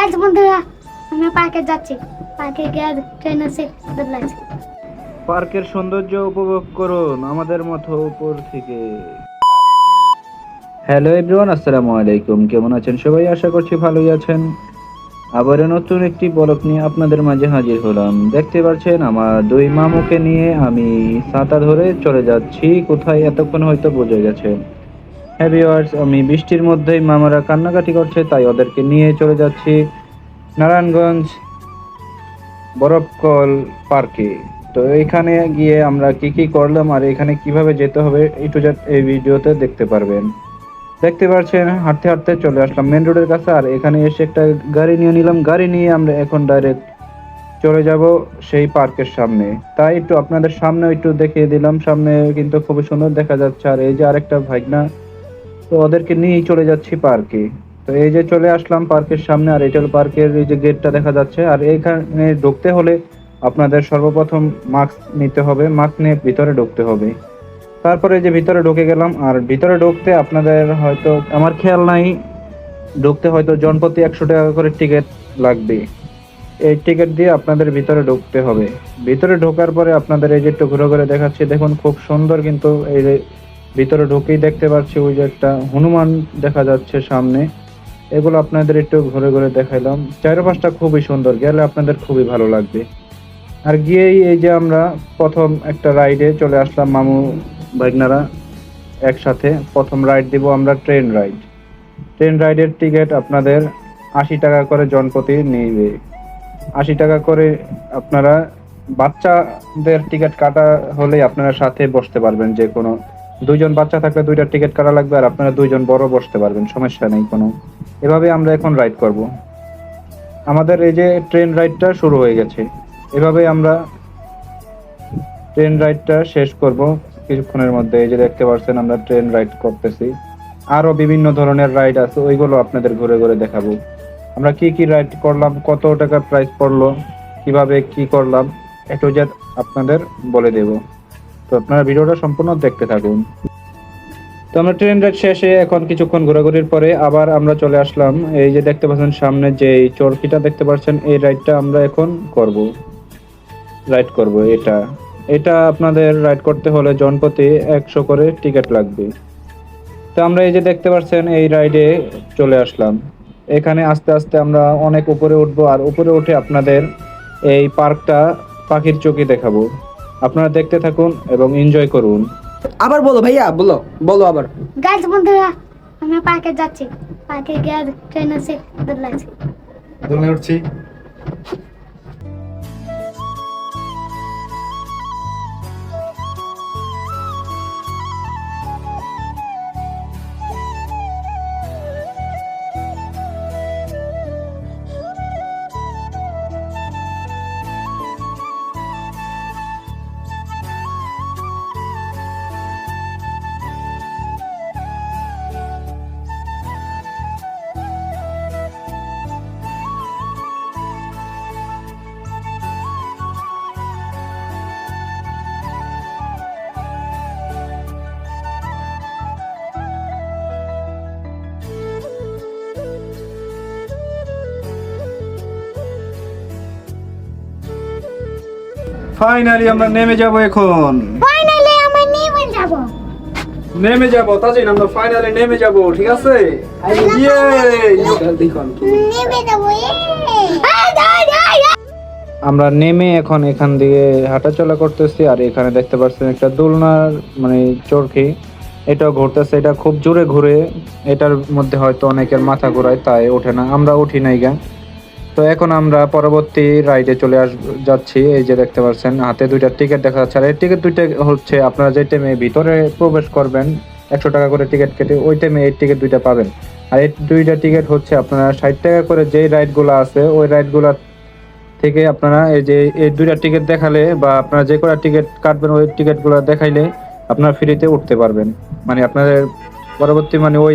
Guys বন্ধুরা, আমি পার্কে যাচ্ছি। পার্কে গিয়ে ট্রেন আছে বদলাইছে। পার্কের সৌন্দর্য উপভোগ করুন আমাদের মতো উপর থেকে। হ্যালো এভরিওয়ান, আসসালামু আলাইকুম। কেমন আছেন সবাই? আশা করছি ভালোই আছেন। আবারও নতুন একটি ব্লগ নিয়ে আপনাদের মাঝে হাজির হলাম। দেখতে পাচ্ছেন আমার দুই মামুকে নিয়ে আমি ছাতা ধরে চলে যাচ্ছি কোথায়, এতক্ষণ হয়তো বুঝে গেছেন। হ্যাঁ ভিউয়ার্স, আমি বৃষ্টির মধ্যেই মামারা কান্নাকাটি করছে তাই ওদেরকে নিয়ে চলে যাচ্ছি নারায়ণগঞ্জ বরফকল পার্কে। তো এখানে গিয়ে আমরা কি কি করলাম আর এখানে কিভাবে যেতে হবে একটু এই ভিডিওতে দেখতে পারবেন। দেখতে পাচ্ছেন হাঁটতে হাঁটতে চলে আসলাম মেন রোডের কাছে, আর এখানে এসে একটা গাড়ি নিয়ে নিলাম। গাড়ি নিয়ে আমরা এখন ডাইরেক্ট চলে যাব সেই পার্কের সামনে। তাই একটু আপনাদের সামনে একটু দেখিয়ে দিলাম, সামনে কিন্তু খুবই সুন্দর দেখা যাচ্ছে। আর এই যে আরেকটা ভাইগনা, তো ওদেরকে নিয়েই চলে যাচ্ছি পার্কে। তো এই যে চলে আসলাম পার্কের সামনে, আর এটা হলো পার্কের এই যে গেটটা দেখা যাচ্ছে। আর এইখানে ঢুকতে হলে আপনাদের সর্বপ্রথম মাস্ক নিতে হবে, মাস্ক নিয়ে ভিতরে ঢুকতে হবে। তারপরে যে ভিতরে ঢুকে গেলাম, আর ভিতরে ঢুকতে আপনাদের হয়তো আমার খেয়াল নাই, ঢুকতে হয়তো জনপ্রতি 100 টাকা করে টিকিট লাগবে। এই টিকিট দিয়ে আপনাদের ভিতরে ঢুকতে হবে। ভিতরে ঢোকার পরে আপনাদের এই যে একটু ঘুরে ঘুরে দেখাচ্ছি, দেখুন খুব সুন্দর। কিন্তু এই যে ভিতরে ঢুকেই দেখতে পাচ্ছি ওই যে একটা হনুমান দেখা যাচ্ছে সামনে। এগুলো আপনাদের একটু ঘুরে ঘুরে দেখাইলাম। চারপাশটা খুবই সুন্দর, গেলে আপনাদের খুবই ভালো লাগবে। আর গিয়েই এই যে আমরা প্রথম একটা রাইডে চলে আসলাম, মামু ভাগনারা একসাথে প্রথম রাইড দিব আমরা, ট্রেন রাইড। ট্রেন রাইডের টিকিট আপনাদের 80 টাকা করে জনপ্রতি নিবে। 80 টাকা করে আপনারা বাচ্চাদের টিকিট কাটা হলে আপনারা সাথে বসতে পারবেন। যে কোনো দুইজন বাচ্চা থাকলে দুইটা টিকিট কাটা লাগবে, আর আপনারা দুইজন বড় বসতে পারবেন, সমস্যা নেই কোনো। এভাবে আমরা এখন রাইড করব। আমাদের এই যে ট্রেন রাইডটা শুরু হয়ে গেছে। এভাবে আমরা ট্রেন রাইডটা শেষ করব কিছুক্ষণের মধ্যে। এই যে দেখতে পাচ্ছেন আমরা ট্রেন রাইড করতেছি। আরো বিভিন্ন ধরনের রাইড আছে, ওইগুলো আপনাদের ঘুরে ঘুরে দেখাবো। আমরা কি কি রাইড করলাম, কত টাকা প্রাইস পড়লো, কিভাবে কি করলাম, একটু যে আপনাদের বলে দেব। তো আপনারা ভিডিওটা সম্পূর্ণ দেখতে থাকুন। তো আমরা ট্রেন রাইড শেষে এখন কিছুক্ষণ ঘোরাঘুরির পরে আবার আমরা চলে আসলাম। এই যে দেখতে পাচ্ছেন সামনে যে এই চরকিটা দেখতে পাচ্ছেন, এই রাইডটা আমরা এখন রাইড করব। এটা এটা আপনাদের রাইড করতে হলে জনপ্রতি 100 করে টিকিট লাগবে। তো আমরা এই যে দেখতে পাচ্ছেন এই রাইডে চলে আসলাম। এখানে আস্তে আস্তে আমরা অনেক উপরে উঠবো, আর উপরে উঠে আপনাদের এই পার্কটা পাখির চোখে দেখাবো। আপনারা দেখতে থাকুন এবং এনজয় করুন। আবার বলো ভাইয়া, বলো বলো আবার। গাইজ বন্ধুরা, আমি পার্কে যাচ্ছি। পার্কে গিয়ে ট্রেন আছে বদলাইছে। দোলনায় উঠছি। ফাইনালি আমরা নেমে যাব এখন। ফাইনালি আমি নেমে যাব। নেমে যাব তাজিন, আমরা ফাইনালি নেমে যাব, ঠিক আছে? ইয়ে দেখুন নেমে যাব। আমরা নেমে এখন এখান দিয়ে হাঁটাচলা করতেছি। আর এখানে দেখতে পাচ্ছেন একটা দোলনার মানে চরকি, এটাও ঘুরতেছে। এটা খুব জোরে ঘুরে, এটার মধ্যে হয়তো অনেকের মাথা ঘোরায় তাই ওঠে না, আমরা উঠি নাই গা। তো এখন আমরা পরবর্তী রাইডে চলে যাচ্ছি। এই যে দেখতে পাচ্ছেন হাতে দুইটা টিকিট দেখা যাচ্ছে। আর এই টিকিট দুইটা হচ্ছে আপনারা যে টাইমে ভিতরে প্রবেশ করবেন 100 টাকা করে টিকিট কেটে, ওই টাইমে এই টিকিট দুইটা পাবেন। আর এই দুইটা টিকিট হচ্ছে আপনারা 60 টাকা করে যেই রাইডগুলো আছে ওই রাইডগুলো থেকে আপনারা এই যে এই দুইটা টিকিট দেখালে বা আপনারা যে কটা টিকিট কাটবেন ওই টিকিটগুলো দেখাইলে আপনারা ফ্রিতে উঠতে পারবেন। মানে আপনাদের পরবর্তী মানে ওই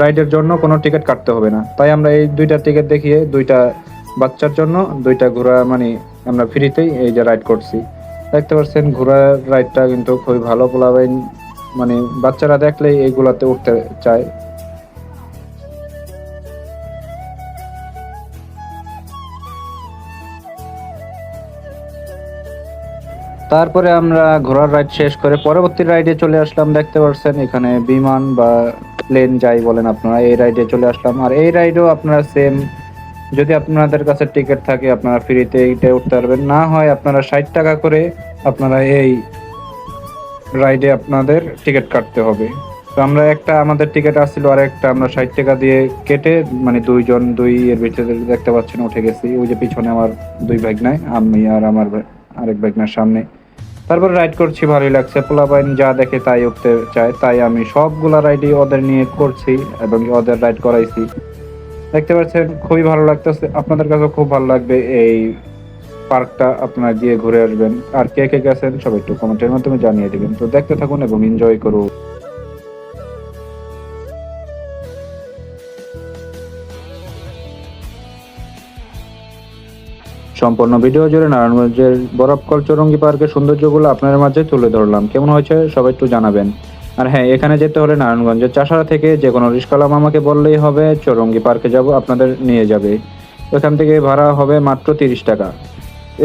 রাইডের জন্য কোনো টিকিট কাটতে হবে না। তাই আমরা এই দুইটা টিকিট দেখিয়ে দুইটা বাচ্চার জন্য দুইটা ঘোড়া মানে আমরা ফ্রিতেই এই যে রাইড করছি। দেখতে পাচ্ছেন ঘোড়ার রাইডটা কিন্তু খুবই ভালো, পোলাবেন মানে বাচ্চারা দেখলেই এইগুলাতে উঠতে চায়। তারপরে আমরা ঘোড়ার রাইড শেষ করে পরবর্তী রাইডে চলে আসলাম। দেখতে পাচ্ছেন এখানে বিমান বা প্লেন যাই বলেন আপনারা, এই রাইডে চলে আসলাম। আর এই রাইডও আপনারা সেম, যদি আপনাদের কাছে টিকিট থাকে আপনারা ফ্রিতে এইটা উঠতে পারবেন, না হয় আপনারা 60 টাকা করে আপনারা এই রাইডে আপনাদের টিকিট কাটতে হবে। তো আমরা একটা আমাদের টিকিট আসছিল, আর একটা আমরা 60 টাকা দিয়ে কেটে মানে দুই এর ভিতরে দেখতে পাচ্ছেন উঠে গেছি। ওই যে পিছনে আমার দুই ভাগনায়, আমি আর আমার আরেক ভাগনার সামনে। তারপর রাইড করছি, ভালোই লাগছে। পোলাপাইন যা দেখে তাই উঠতে চায়, তাই আমি সবগুলা রাইডই ওদের নিয়ে করছি এবং ওদের রাইড করাইছি। দেখতে পাচ্ছেন খুবই ভালো লাগতেছে, আপনাদের কাছে খুব ভালো লাগবে এই পার্কটা। আপনারা গিয়ে ঘুরে আসবেন। আর কে কে গেছেন সবাই একটু কমেন্টের মাধ্যমে জানিয়ে দিবেন। তো দেখতে থাকুন এবং এনজয় করুন। সম্পূর্ণ ভিডিও জুড়ে নারায়ণগঞ্জের বরফকল চৌরঙ্গি পার্কের সৌন্দর্যগুলো আপনাদের মাঝে তুলে ধরলাম। কেমন হয়েছে সবাই একটু জানাবেন। আর হ্যাঁ, এখানে যেতে হলে নারায়ণগঞ্জের চাষারা থেকে যে কোনো রিস্কাওয়ালা মামাকে বললেই হবে চৌরঙ্গি পার্কে যাব, আপনাদের নিয়ে যাবে। ওখান থেকে ভাড়া হবে মাত্র 30 টাকা।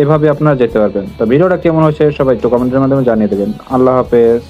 এভাবে আপনারা যেতে পারবেন। তো ভিডিওটা কেমন হয়েছে সবাই একটু কমেন্টের মাধ্যমে জানিয়ে দেবেন। আল্লাহ হাফেজ।